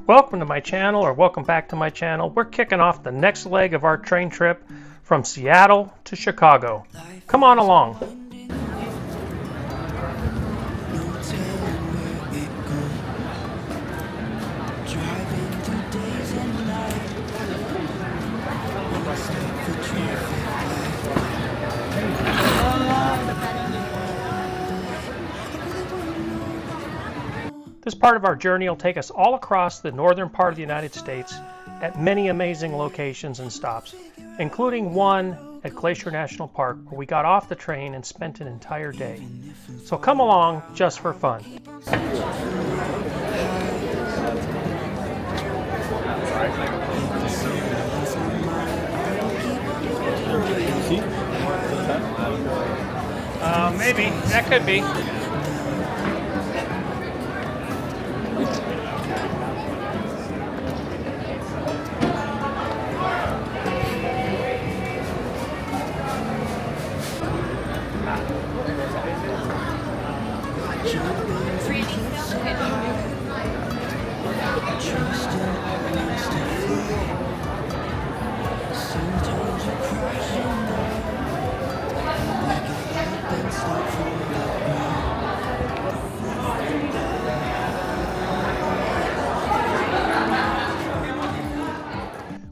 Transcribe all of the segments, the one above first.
Welcome to my channel, or welcome back to my channel. We're kicking off the next leg of our train trip from Seattle to Chicago. Come on along. This part of our journey will take us all across the northern part of the United States at many amazing locations and stops, including one at Glacier National Park where we got off the train and spent an entire day. So come along just for fun. Maybe. That could be.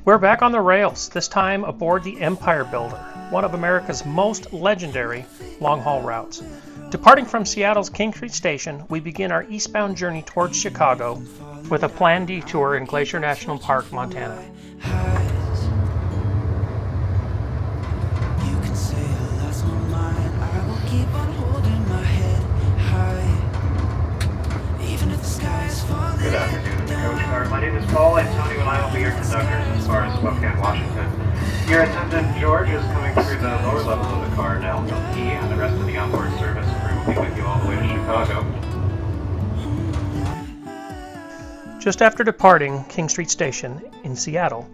We're back on the rails, this time aboard the Empire Builder, one of America's most legendary long-haul routes. Departing from Seattle's King Street Station, we begin our eastbound journey towards Chicago with a planned detour in Glacier National Park, Montana. Good afternoon, Dakota. My name is Paul, and Tony and I will be your conductors as far as Spokane, Washington. Your attendant, George, is coming through the lower levels of the car now. He and the rest of the onboard service crew will be with you all the way to Chicago. Just after departing King Street Station in Seattle,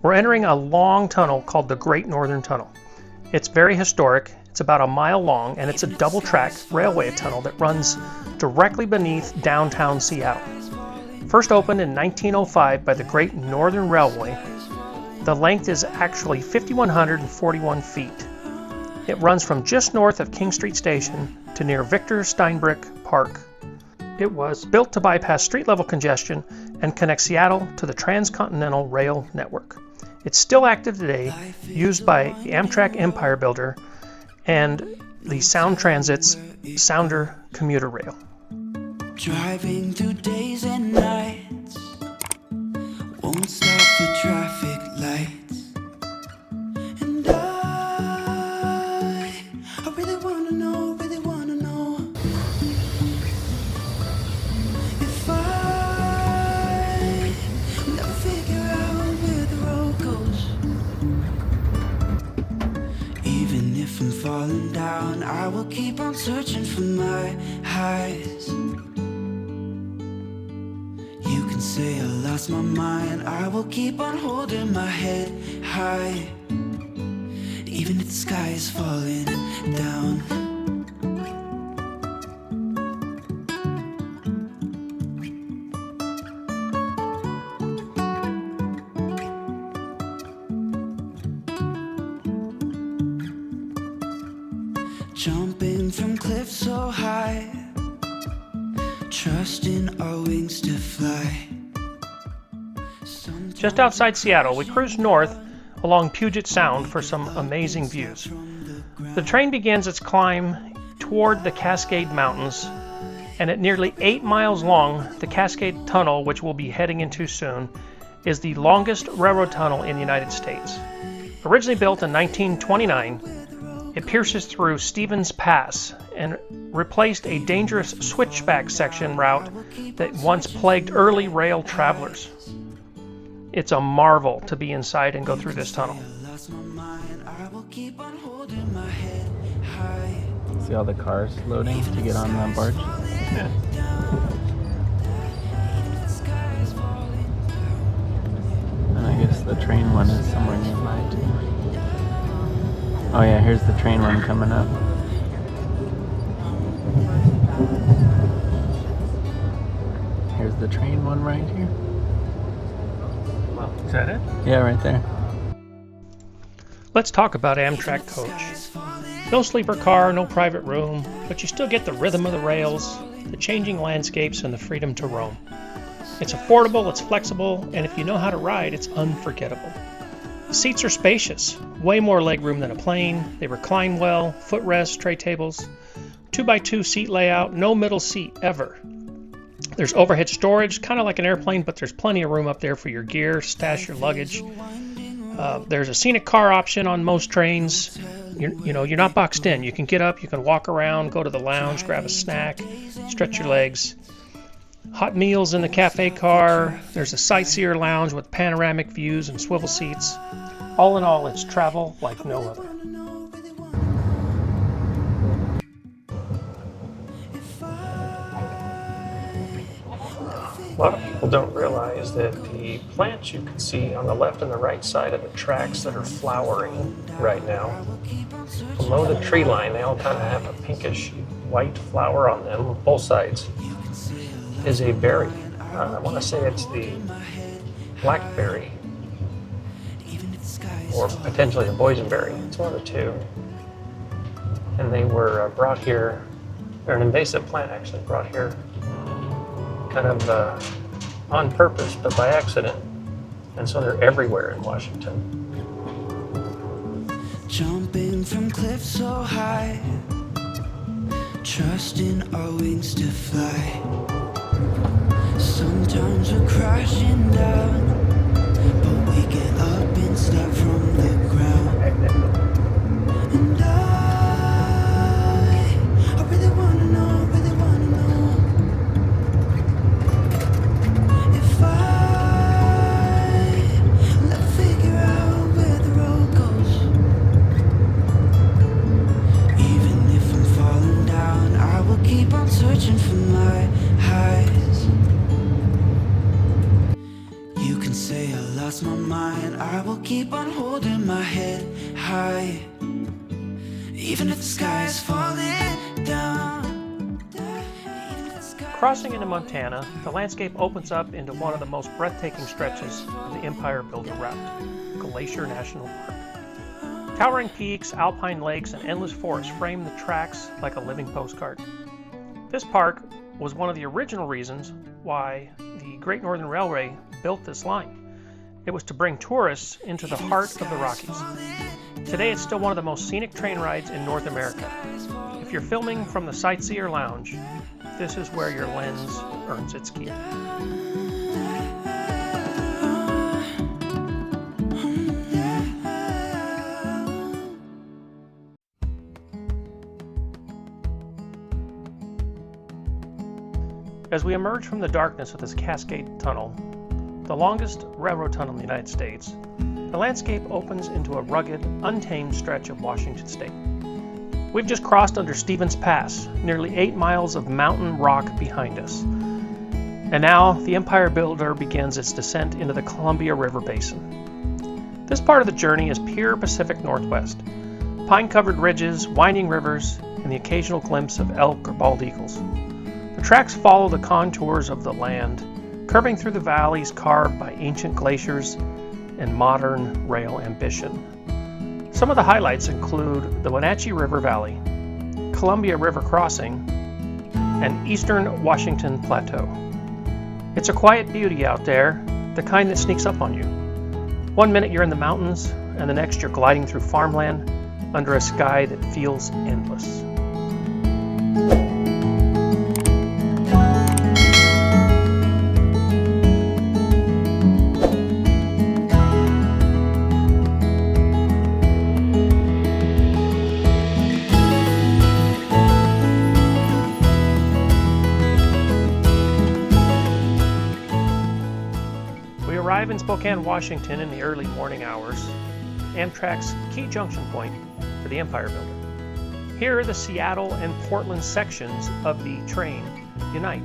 we're entering a long tunnel called the Great Northern Tunnel. It's very historic. It's about a mile long, and it's a double-track railway tunnel that runs directly beneath downtown Seattle. First opened in 1905 by the Great Northern Railway, the length is actually 5,141 feet. It runs from just north of King Street Station to near Victor Steinbrück Park. It was built to bypass street-level congestion and connect Seattle to the Transcontinental Rail Network. It's still active today, used by the Amtrak Empire Builder and the Sound Transit's Sounder commuter rail. Driving through days and nights, won't stop for traffic lights. And I really wanna know if I never figure out where the road goes. Even if I'm falling down, I will keep on searching for my highs. Say I lost my mind, I will keep on holding my head high, even if the sky is falling down. Jumping from cliffs so high, trusting our wings to fly. Just outside Seattle, we cruise north along Puget Sound for some amazing views. The train begins its climb toward the Cascade Mountains, and at nearly 8 miles long, the Cascade Tunnel, which we'll be heading into soon, is the longest railroad tunnel in the United States. Originally built in 1929, it pierces through Stevens Pass and replaced a dangerous switchback section route that once plagued early rail travelers. It's a marvel to be inside and go through this tunnel. See all the cars loading to get on the barge? Yeah. And I guess the train one is somewhere nearby too. Oh yeah, here's the train one coming up. Here's the train one right here. Well, is that it? Yeah, right there. Let's talk about Amtrak coach. No sleeper car, no private room, but you still get the rhythm of the rails, the changing landscapes, and the freedom to roam. It's affordable, it's flexible, and if you know how to ride, it's unforgettable. The seats are spacious, way more legroom than a plane. They recline well, footrests, tray tables, 2x2 seat layout, no middle seat ever. There's overhead storage, kind of like an airplane, but there's plenty of room up there for your gear, stash your luggage. There's a scenic car option on most trains. You're not boxed in. You can get up, you can walk around, go to the lounge, grab a snack, stretch your legs. Hot meals in the cafe car. There's a sightseer lounge with panoramic views and swivel seats. All in all, it's travel like no other. A lot of people don't realize that the plants you can see on the left and the right side of the tracks that are flowering right now, below the tree line, they all kind of have a pinkish white flower on them, both sides, is a berry. I want to say it's the blackberry, or potentially a boysenberry. It's one of the two. And they were brought here, they're an invasive plant actually, brought here kind of on purpose, but by accident. And so they're everywhere in Washington. Jumping from cliffs so high, trusting our wings to fly. Sometimes we're crashing down, but we get up and start from the ground. And I really wanna know, if I'll ever figure out where the road goes. Even if I'm falling down, I will keep on searching for my highs. You can say I lost my mind, I will keep on holding my head high. Even if the sky is falling down. Crossing into Montana, the landscape opens up into one of the most breathtaking stretches of the Empire Builder Route, Glacier National Park. Towering peaks, alpine lakes, and endless forests frame the tracks like a living postcard. This park was one of the original reasons why the Great Northern Railway built this line. It was to bring tourists into the heart of the Rockies. Today it's still one of the most scenic train rides in North America. If you're filming from the Sightseer Lounge, this is where your lens earns its keep. As we emerge from the darkness of this Cascade Tunnel, the longest railroad tunnel in the United States, the landscape opens into a rugged, untamed stretch of Washington state. We've just crossed under Stevens Pass, nearly 8 miles of mountain rock behind us. And now the Empire Builder begins its descent into the Columbia River Basin. This part of the journey is pure Pacific Northwest. Pine-covered ridges, winding rivers, and the occasional glimpse of elk or bald eagles. The tracks follow the contours of the land, curving through the valleys carved by ancient glaciers and modern rail ambition. Some of the highlights include the Wenatchee River Valley, Columbia River Crossing, and Eastern Washington Plateau. It's a quiet beauty out there, the kind that sneaks up on you. One minute you're in the mountains, and the next you're gliding through farmland under a sky that feels endless. In Spokane, Washington in the early morning hours, Amtrak's key junction point for the Empire Builder. Here, the Seattle and Portland sections of the train unite.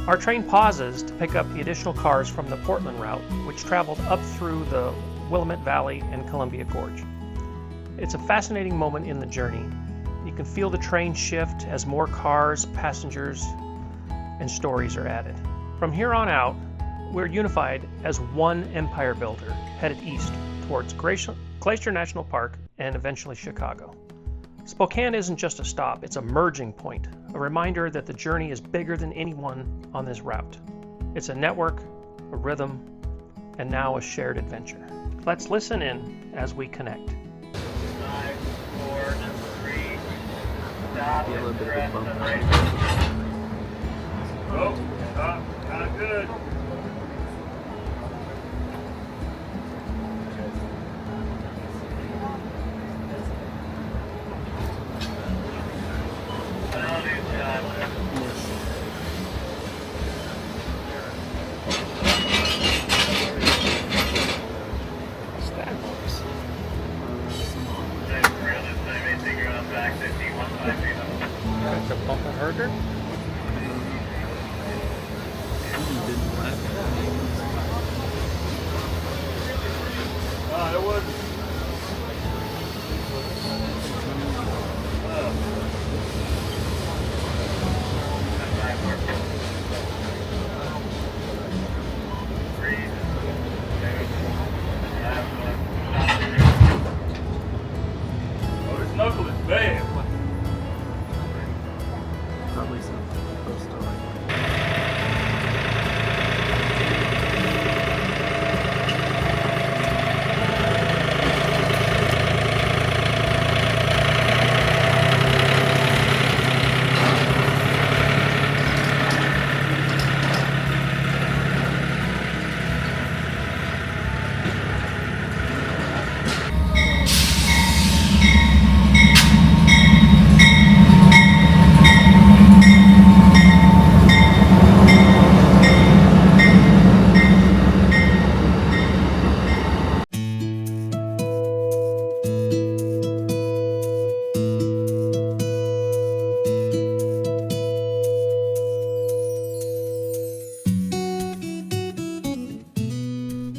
Our train pauses to pick up the additional cars from the Portland route, which traveled up through the Willamette Valley and Columbia Gorge. It's a fascinating moment in the journey. You can feel the train shift as more cars, passengers, and stories are added. From here on out, we're unified as one empire builder headed east towards Glacier National Park and eventually Chicago. Spokane isn't just a stop, it's a merging point, a reminder that the journey is bigger than anyone on this route. It's a network, a rhythm, and now a shared adventure. Let's listen in as we connect. 5, 4, 3, stop, Feel a bit of a bump. Oh, stop, not good. That's a bump herder. It was. Oh, this knuckle is bad. Probably something close to like.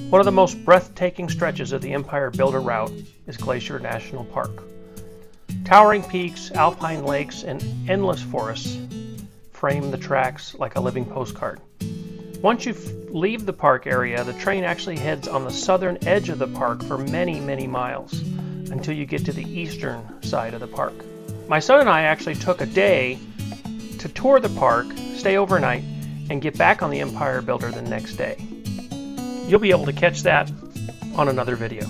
One of the most breathtaking stretches of the Empire Builder route is Glacier National Park. Towering peaks, alpine lakes, and endless forests frame the tracks like a living postcard. Once you leave the park area, the train actually heads on the southern edge of the park for many, many miles until you get to the eastern side of the park. My son and I actually took a day to tour the park, stay overnight, and get back on the Empire Builder the next day. You'll be able to catch that on another video.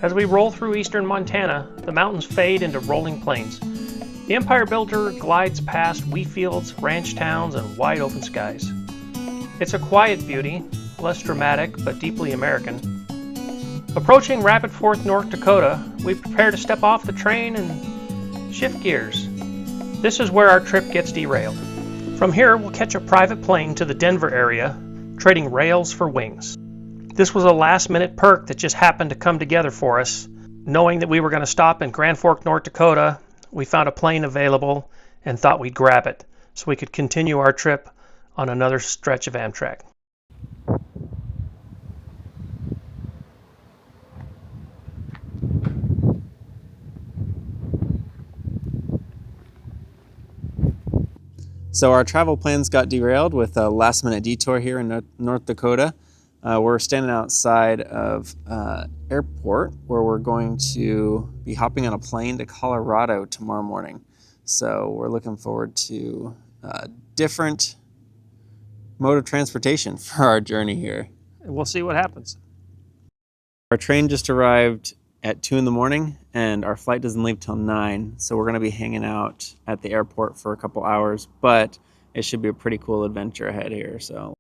As we roll through eastern Montana, the mountains fade into rolling plains. The Empire Builder glides past wheat fields, ranch towns, and wide open skies. It's a quiet beauty, less dramatic but deeply American. Approaching Rapid Fork, North Dakota, we prepare to step off the train and shift gears. This is where our trip gets derailed. From here, we'll catch a private plane to the Denver area, trading rails for wings. This was a last-minute perk that just happened to come together for us. Knowing that we were going to stop in Grand Fork, North Dakota, we found a plane available and thought we'd grab it so we could continue our trip on another stretch of Amtrak. So our travel plans got derailed with a last-minute detour here in North Dakota. We're standing outside of airport where we're going to be hopping on a plane to Colorado tomorrow morning. So we're looking forward to a different mode of transportation for our journey here. we'll see what happens. Our train just arrived at 2 in the morning, and our flight doesn't leave till 9, so we're going to be hanging out at the airport for a couple hours, but it should be a pretty cool adventure ahead here. So